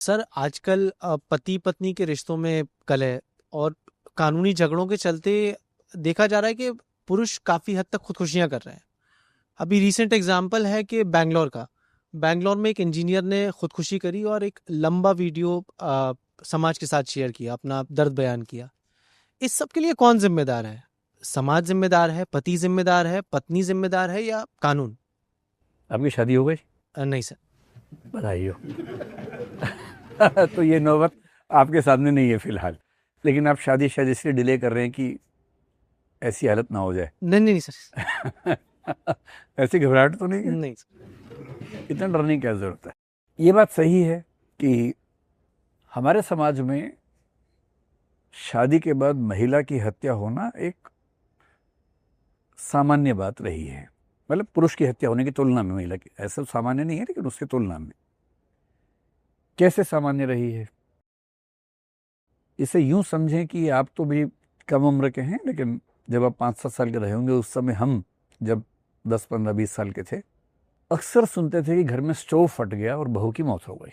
Sir आजकल पति पत्नी के रिश्तों में कलह और कानूनी झगड़ों के चलते देखा जा रहा है कि पुरुष काफी हद तक खुदकुशियां कर रहे हैं। अभी रीसेंट एग्जाम्पल है कि बैंगलोर का। बैंगलोर में एक इंजीनियर ने खुदकुशी करी और एक लंबा वीडियो समाज के साथ शेयर किया, अपना दर्द बयान किया। इस सब के लिए कौन जिम्मेदार है? समाज जिम्मेदार है, पति जिम्मेदार है, पत्नी जिम्मेदार है या कानून? आपकी शादी हो गई? नहीं सर। बधाई हो। तो ये नौबत आपके सामने नहीं है फिलहाल, लेकिन आप शादी शायद इसलिए डिले कर रहे हैं कि ऐसी हालत ना हो जाए। नहीं नहीं नहीं सर। ऐसी घबराहट तो नहीं है? नहीं सर। इतना डरने की क्या जरूरत है? ये बात सही है कि हमारे समाज में शादी के बाद महिला की हत्या होना एक सामान्य बात रही है। मतलब पुरुष की हत्या होने की तुलना में महिला की, ऐसा सामान्य नहीं है, लेकिन उसकी तुलना में कैसे सामान्य रही है? इसे यूं समझें कि आप तो भी कम उम्र के हैं, लेकिन जब आप 5-7 साल के रहे होंगे उस समय हम जब 10-15-20 साल के थे, अक्सर सुनते थे कि घर में स्टोव फट गया और बहू की मौत हो गई।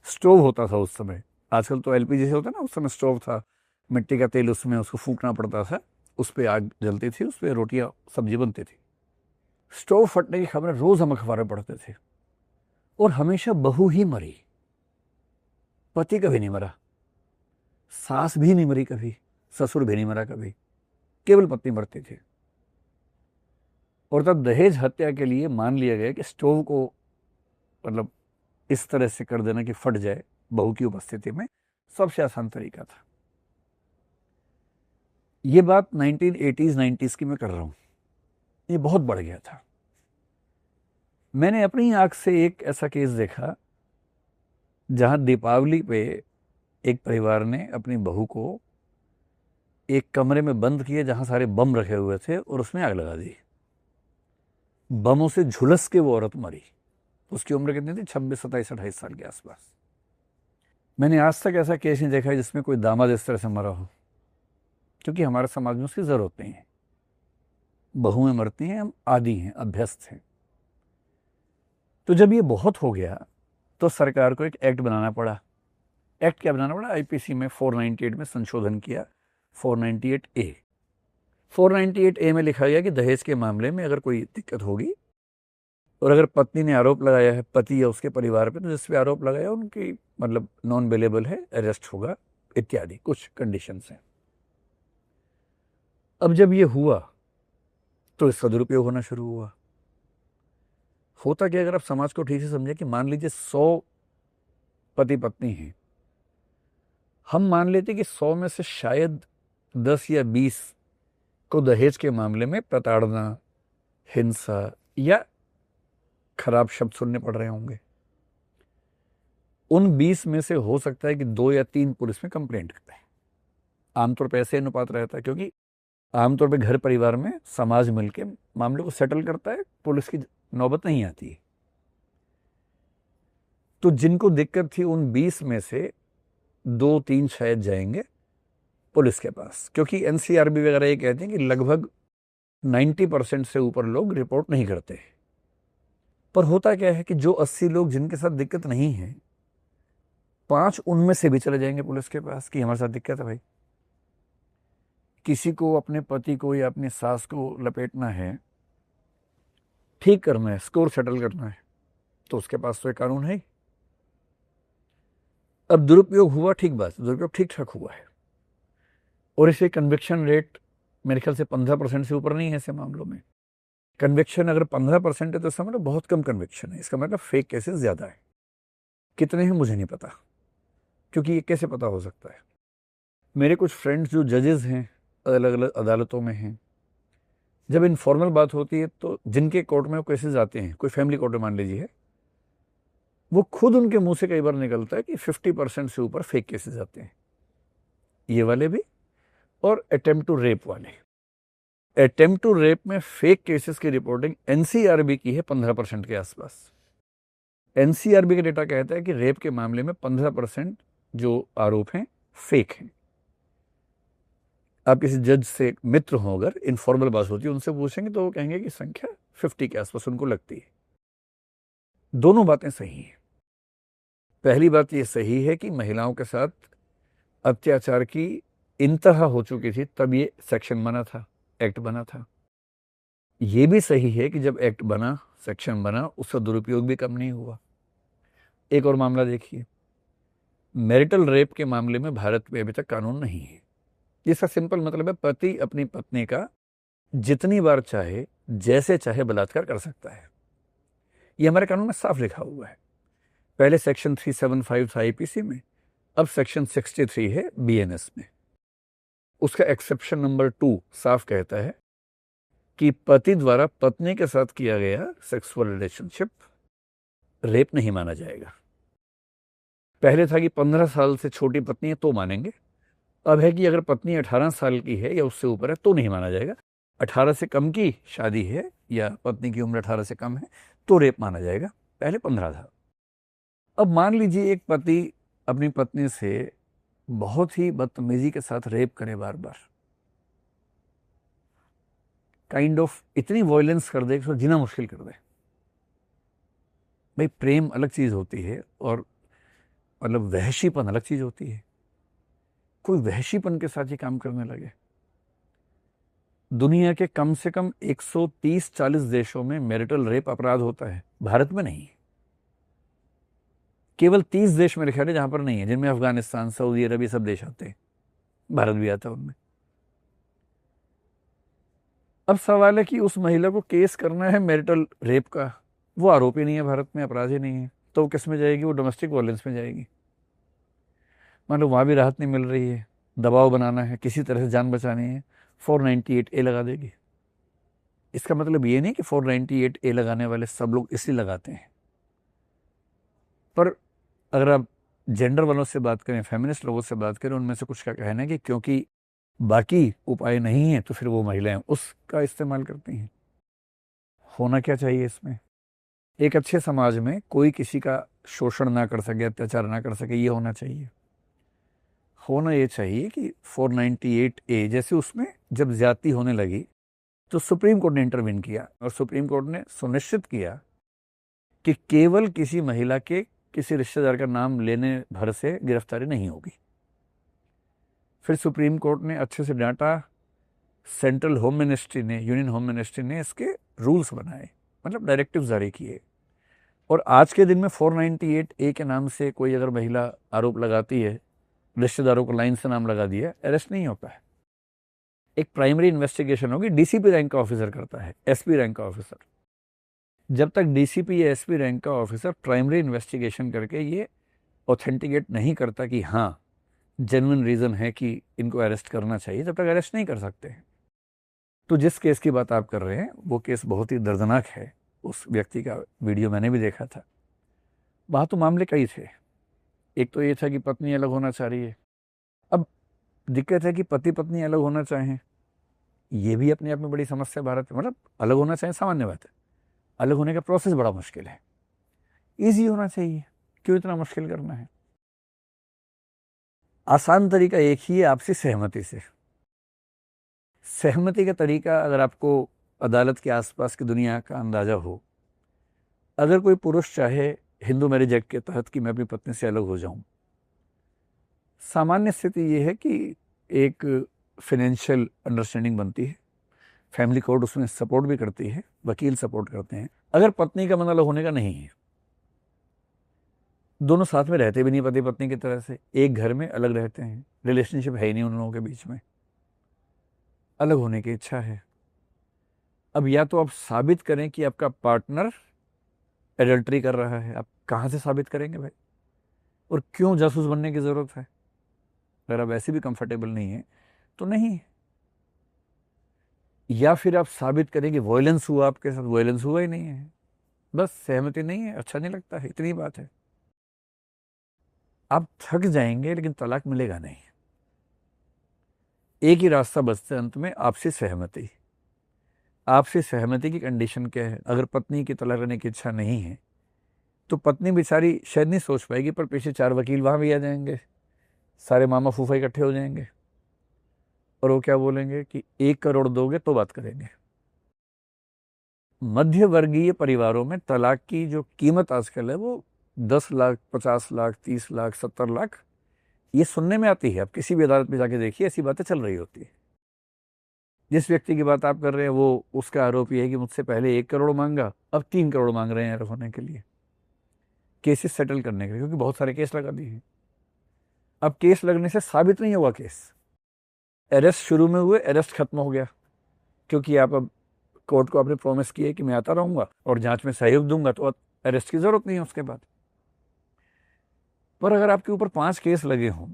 स्टोव होता था उस समय, आजकल तो एलपीजी से होता है ना, उस समय स्टोव था, मिट्टी का तेल, उसमें उसको फूकना पड़ता था, उस पर आग जलती थी, उस पर रोटियां सब्जी बनती थी। स्टोव फटने की खबरें रोज हम अखबार में पढ़ते थे, और हमेशा बहू ही मरी, पति कभी नहीं मरा, सास भी नहीं मरी कभी, ससुर भी नहीं मरा कभी, केवल पत्नी मरती थी। और तब दहेज हत्या के लिए मान लिया गया कि स्टोव को मतलब इस तरह से कर देना कि फट जाए बहू की उपस्थिति में सबसे आसान तरीका था। ये बात 1980s 90s की मैं कर रहा हूं, ये बहुत बढ़ गया था। मैंने अपनी आंख से एक ऐसा केस देखा जहां दीपावली पे एक परिवार ने अपनी बहू को एक कमरे में बंद किए जहां सारे बम रखे हुए थे और उसमें आग लगा दी। बमों से झुलस के वो औरत मरी। उसकी उम्र कितनी थी? 26, 27, 28 साल के आसपास। मैंने आज तक ऐसा केस नहीं देखा जिसमें कोई दामाद इस तरह से मरा हो, क्योंकि हमारे समाज में उसकी जरूरत नहीं है। बहुएं मरती हैं, हम आदी हैं, अभ्यस्त हैं। तो जब ये बहुत हो गया तो सरकार को एक एक्ट बनाना पड़ा। एक्ट क्या बनाना पड़ा? आईपीसी में 498 में संशोधन किया, 498A। 498A में लिखा गया कि दहेज के मामले में अगर कोई दिक्कत होगी और अगर पत्नी ने आरोप लगाया है पति या उसके परिवार पे, तो जिस पे आरोप लगाया उनकी मतलब नॉन बेलेबल है, अरेस्ट होगा इत्यादि कुछ कंडीशंस हैं। अब जब ये हुआ तो इसका दुरुपयोग होना शुरू हुआ। होता क्या, अगर आप समाज को ठीक से समझे कि मान लीजिए 100 पति पत्नी हैं, हम मान लेते कि 100 में से शायद 10 या 20 को दहेज के मामले में प्रताड़ना, हिंसा या खराब शब्द सुनने पड़ रहे होंगे। उन 20 में से हो सकता है कि 2 या 3 पुलिस में कंप्लेंट करते हैं। आमतौर पर ऐसे अनुपात रहता है, क्योंकि आमतौर पर घर परिवार में समाज मिलकर मामले को सेटल करता है, पुलिस की नौबत नहीं आती है। तो जिनको दिक्कत थी उन 20 में से 2-3 शायद जाएंगे पुलिस के पास, क्योंकि एनसीआरबी वगैरह ये कहते हैं कि लगभग 90% से ऊपर लोग रिपोर्ट नहीं करते। पर होता क्या है कि जो 80 लोग जिनके साथ दिक्कत नहीं है, 5 उनमें से भी चले जाएंगे पुलिस के पास कि हमारे साथ दिक्कत है भाई। किसी को अपने पति को या अपनी सास को लपेटना है, ठीक करना है, स्कोर सेटल करना है, तो उसके पास तो एक कानून है ही। अब दुरुपयोग हुआ, ठीक बात, दुरुपयोग ठीक ठाक हुआ है, और इसे कन्विक्शन रेट मेरे ख्याल से 15% से ऊपर नहीं है ऐसे मामलों में। कन्विक्शन अगर 15% है तो इसका मतलब बहुत कम कन्विक्शन है, इसका मतलब फेक केसेस ज्यादा है। कितने हैं मुझे नहीं पता, क्योंकि ये कैसे पता हो सकता है? मेरे कुछ फ्रेंड्स जो जजेस हैं, अलग अलग अदालतों में हैं, जब इनफॉर्मल बात होती है तो जिनके कोर्ट में वो केसेस आते हैं, कोई फैमिली कोर्ट में मान लीजिए, वो खुद उनके मुंह से कई बार निकलता है कि 50% से ऊपर फेक केसेस आते हैं, ये वाले भी और अटेम्प्ट टू रेप वाले। अटेम्प्ट टू रेप में फेक केसेस की रिपोर्टिंग एनसीआरबी की है 15% के आसपास। एनसीआरबी का डेटा कहता है कि रेप के मामले में 15% जो आरोप हैं फेक हैं। आप किसी जज से मित्र हो, अगर इनफॉर्मल बात होती है, उनसे पूछेंगे तो वो कहेंगे कि संख्या 50 के आसपास उनको लगती है। दोनों बातें सही हैं। पहली बात ये सही है कि महिलाओं के साथ अत्याचार की इंतहा हो चुकी थी, तब ये सेक्शन बना था, एक्ट बना था। ये भी सही है कि जब एक्ट बना, सेक्शन बना, उसका दुरुपयोग भी कम नहीं हुआ। एक और मामला देखिए, मैरिटल रेप के मामले में भारत में अभी तक कानून नहीं है। इसका सिंपल मतलब है पति अपनी पत्नी का जितनी बार चाहे, जैसे चाहे बलात्कार कर सकता है। ये हमारे कानून में साफ लिखा हुआ है। पहले सेक्शन 375 था आईपीसी में, अब सेक्शन 63 है बीएनएस में। उसका एक्सेप्शन नंबर 2 साफ कहता है कि पति द्वारा पत्नी के साथ किया गया सेक्सुअल रिलेशनशिप रेप नहीं माना जाएगा। पहले था कि 15 साल से छोटी पत्नी है तो मानेंगे, अब है कि अगर पत्नी 18 साल की है या उससे ऊपर है तो नहीं माना जाएगा। 18 से कम की शादी है या पत्नी की उम्र 18 से कम है तो रेप माना जाएगा। पहले 15 था। अब मान लीजिए एक पति अपनी पत्नी से बहुत ही बदतमीजी के साथ रेप करे, बार बार काइंड ऑफ इतनी वॉयलेंस कर दे कि उसको जीना मुश्किल कर दे। भाई प्रेम अलग चीज होती है और मतलब वहशीपन अलग चीज होती है। कोई वहशीपन के साथ ये काम करने लगे। दुनिया के कम से कम 130-40 देशों में मैरिटल रेप अपराध होता है, भारत में नहीं। केवल 30 देश मेरे ख्याल है जहां पर नहीं है, जिनमें अफगानिस्तान, सऊदी अरब, ये सब देश आते हैं, भारत भी आता है उनमें। अब सवाल है कि उस महिला को केस करना है मैरिटल रेप का, वो आरोपी नहीं है भारत में, अपराधी नहीं है, तो वो किस में जाएगी? वो डोमेस्टिक वायलेंस में जाएगी। मान लो वहां भी राहत नहीं मिल रही है, दबाव बनाना है, किसी तरह से जान बचानी है, 498A लगा देगी। इसका मतलब ये नहीं कि 498A लगाने वाले सब लोग इसलिए लगाते हैं, पर अगर आप जेंडर वालों से बात करें, फेमिनिस्ट लोगों से बात करें, उनमें से कुछ का कहना है कि क्योंकि बाकी उपाय नहीं है तो फिर वो महिलाएं उसका इस्तेमाल करती हैं। होना क्या चाहिए इसमें? एक अच्छे समाज में कोई किसी का शोषण ना कर सके, अत्याचार ना कर सके, ये होना चाहिए। होना ये चाहिए कि 498A जैसे उसमें जब ज्यादती होने लगी तो सुप्रीम कोर्ट ने इंटरवीन किया और सुप्रीम कोर्ट ने सुनिश्चित किया कि केवल किसी महिला के किसी रिश्तेदार का नाम लेने भर से गिरफ्तारी नहीं होगी। फिर सुप्रीम कोर्ट ने अच्छे से डांटा, सेंट्रल होम मिनिस्ट्री ने, यूनियन होम मिनिस्ट्री ने इसके रूल्स बनाए, मतलब डायरेक्टिव जारी किए। और आज के दिन में 498A के नाम से कोई अगर महिला आरोप लगाती है, रिश्तेदारों को लाइन से नाम लगा दिया, अरेस्ट नहीं होता है। एक प्राइमरी इन्वेस्टिगेशन होगी, डीसीपी रैंक का ऑफिसर करता है, एसपी रैंक का ऑफिसर। जब तक डीसीपी या एसपी रैंक का ऑफिसर प्राइमरी इन्वेस्टिगेशन करके ये ऑथेंटिकेट नहीं करता कि हाँ जेन्युइन रीजन है कि इनको अरेस्ट करना चाहिए, तब तक अरेस्ट नहीं कर सकते। तो जिस केस की बात आप कर रहे हैं वो केस बहुत ही दर्दनाक है। उस व्यक्ति का वीडियो मैंने भी देखा था। वहां तो मामले कई थे। एक तो ये था कि पत्नी अलग होना चाह रही है। अब दिक्कत है कि पति पत्नी अलग होना चाहें, ये भी अपने आप में बड़ी समस्या भारत में। मतलब अलग होना चाहें सामान्य बात है, अलग होने का प्रोसेस बड़ा मुश्किल है। ईजी होना चाहिए, क्यों इतना मुश्किल करना है? आसान तरीका एक ही है, आपसी सहमति से। सहमति का तरीका अगर आपको अदालत के आसपास की दुनिया का अंदाजा हो, अगर कोई पुरुष चाहे हिंदू मैरिज एक्ट के तहत कि मैं अपनी पत्नी से अलग हो जाऊं, सामान्य स्थिति ये है कि एक फाइनेंशियल अंडरस्टैंडिंग बनती है, फैमिली कोर्ट उसमें सपोर्ट भी करती है, वकील सपोर्ट करते हैं। अगर पत्नी का मन अलग होने का नहीं है, दोनों साथ में रहते भी नहीं पति पत्नी की तरह से, एक घर में अलग रहते हैं, रिलेशनशिप है ही नहीं उन लोगों के बीच में, अलग होने की इच्छा है। अब या तो आप साबित करें कि आपका पार्टनर एडल्ट्री कर रहा है, आप कहाँ से साबित करेंगे भाई? और क्यों जासूस बनने की जरूरत है? अगर आप ऐसे भी कंफर्टेबल नहीं है तो नहीं। या फिर आप साबित करें कि वायलेंस हुआ, आपके साथ वायलेंस हुआ ही नहीं है, बस सहमति नहीं है, अच्छा नहीं लगता है, इतनी बात है। आप थक जाएंगे लेकिन तलाक मिलेगा नहीं। एक ही रास्ता बचता है अंत में, आपसी सहमति। आपसी सहमति की कंडीशन क्या है? अगर पत्नी की तलाक लेने की इच्छा नहीं है तो पत्नी बेचारी शायद नहीं सोच पाएगी, पर पीछे 4 वकील वहां भी आ जाएंगे, सारे मामा फूफा इकट्ठे हो जाएंगे और वो क्या बोलेंगे कि 1 करोड़ दोगे तो बात करेंगे। मध्य वर्गीय परिवारों में तलाक की जो कीमत आजकल है वो 10 लाख, 50 लाख, 30 लाख, 70 लाख, ये सुनने में आती है। आप किसी भी अदालत में जाके देखिए, ऐसी बातें चल रही होती है। जिस व्यक्ति की बात आप कर रहे हैं वो, उसका आरोप ये है कि मुझसे पहले 1 करोड़ मांगा, अब 3 करोड़ मांग रहे हैं होने के लिए, केसेस सेटल करने के लिए, क्योंकि बहुत सारे केस लगा दिए हैं। अब केस लगने से साबित नहीं होगा केस। अरेस्ट शुरू में हुए, अरेस्ट खत्म हो गया, क्योंकि आप अब कोर्ट को आपने प्रॉमिस किया है कि मैं आता रहूंगा और जांच में सहयोग दूंगा, तो अरेस्ट की जरूरत नहीं है उसके बाद। पर अगर आपके ऊपर 5 केस लगे हों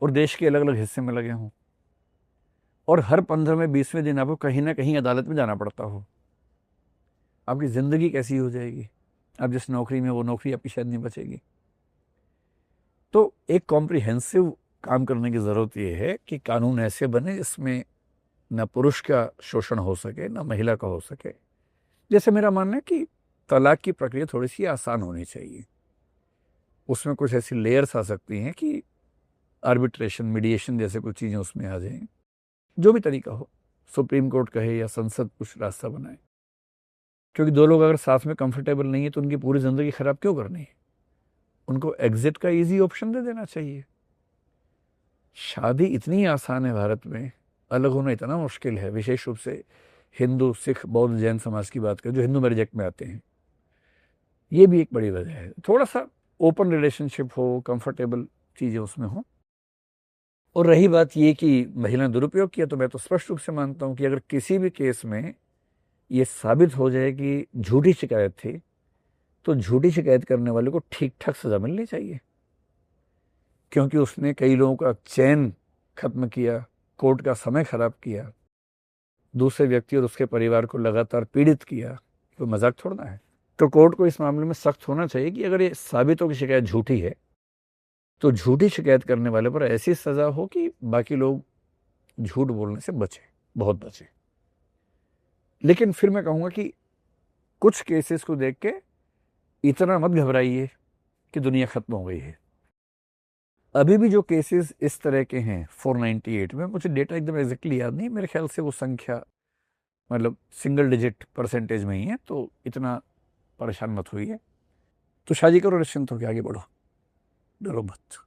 और देश के अलग अलग हिस्से में लगे हों और हर 15वें 20वें दिन आपको कहीं ना कहीं अदालत में जाना पड़ता हो, आपकी जिंदगी कैसी हो जाएगी? आप जिस नौकरी में, वो नौकरी आपकी शायद नहीं बचेगी। तो एक कॉम्प्रिहेंसिव काम करने की जरूरत यह है कि कानून ऐसे बने जिसमें न पुरुष का शोषण हो सके, न महिला का हो सके। जैसे मेरा मानना है कि तलाक की प्रक्रिया थोड़ी सी आसान होनी चाहिए, उसमें कुछ ऐसी लेयर्स आ सकती हैं कि आर्बिट्रेशन, मीडिएशन जैसे कुछ चीज़ें उसमें आ जाएं। जो भी तरीका हो, सुप्रीम कोर्ट कहे या संसद कुछ रास्ता बनाए, क्योंकि 2 लोग अगर साथ में कंफर्टेबल नहीं है तो उनकी पूरी ज़िंदगी खराब क्यों करनी है? उनको एग्जिट का इजी ऑप्शन दे देना चाहिए। शादी इतनी आसान है भारत में, अलग होना इतना मुश्किल है, विशेष रूप से हिंदू, सिख, बौद्ध, जैन समाज की बात करें जो हिंदू मैरिज एक्ट में आते हैं। ये भी एक बड़ी वजह है। थोड़ा सा ओपन रिलेशनशिप हो, कंफर्टेबल चीज़ें उसमें हो। और रही बात ये कि महिला ने दुरुपयोग किया, तो मैं तो स्पष्ट रूप से मानता हूं कि अगर किसी भी केस में ये साबित हो जाए कि झूठी शिकायत थी, तो झूठी शिकायत करने वाले को ठीक ठाक सजा मिलनी चाहिए, क्योंकि उसने कई लोगों का चैन खत्म किया, कोर्ट का समय खराब किया, दूसरे व्यक्ति और उसके परिवार को लगातार पीड़ित किया। तो मजाक थोड़ा है। तो कोर्ट को इस मामले में सख्त होना चाहिए कि अगर ये साबित हो कि शिकायत झूठी है, तो झूठी शिकायत करने वाले पर ऐसी सजा हो कि बाकी लोग झूठ बोलने से बचे, बहुत बचे। लेकिन फिर मैं कहूंगा कि कुछ केसेस को देख के इतना मत घबराइए कि दुनिया खत्म हो गई है। अभी भी जो केसेस इस तरह के हैं 498 में, मुझे डेटा एकदम एग्जैक्टली याद नहीं, मेरे ख्याल से वो संख्या मतलब सिंगल डिजिट परसेंटेज में ही है, तो इतना परेशान मत हुई है। तो शादी करो, निश्चिंत होकर आगे बढ़ो, डरो मत।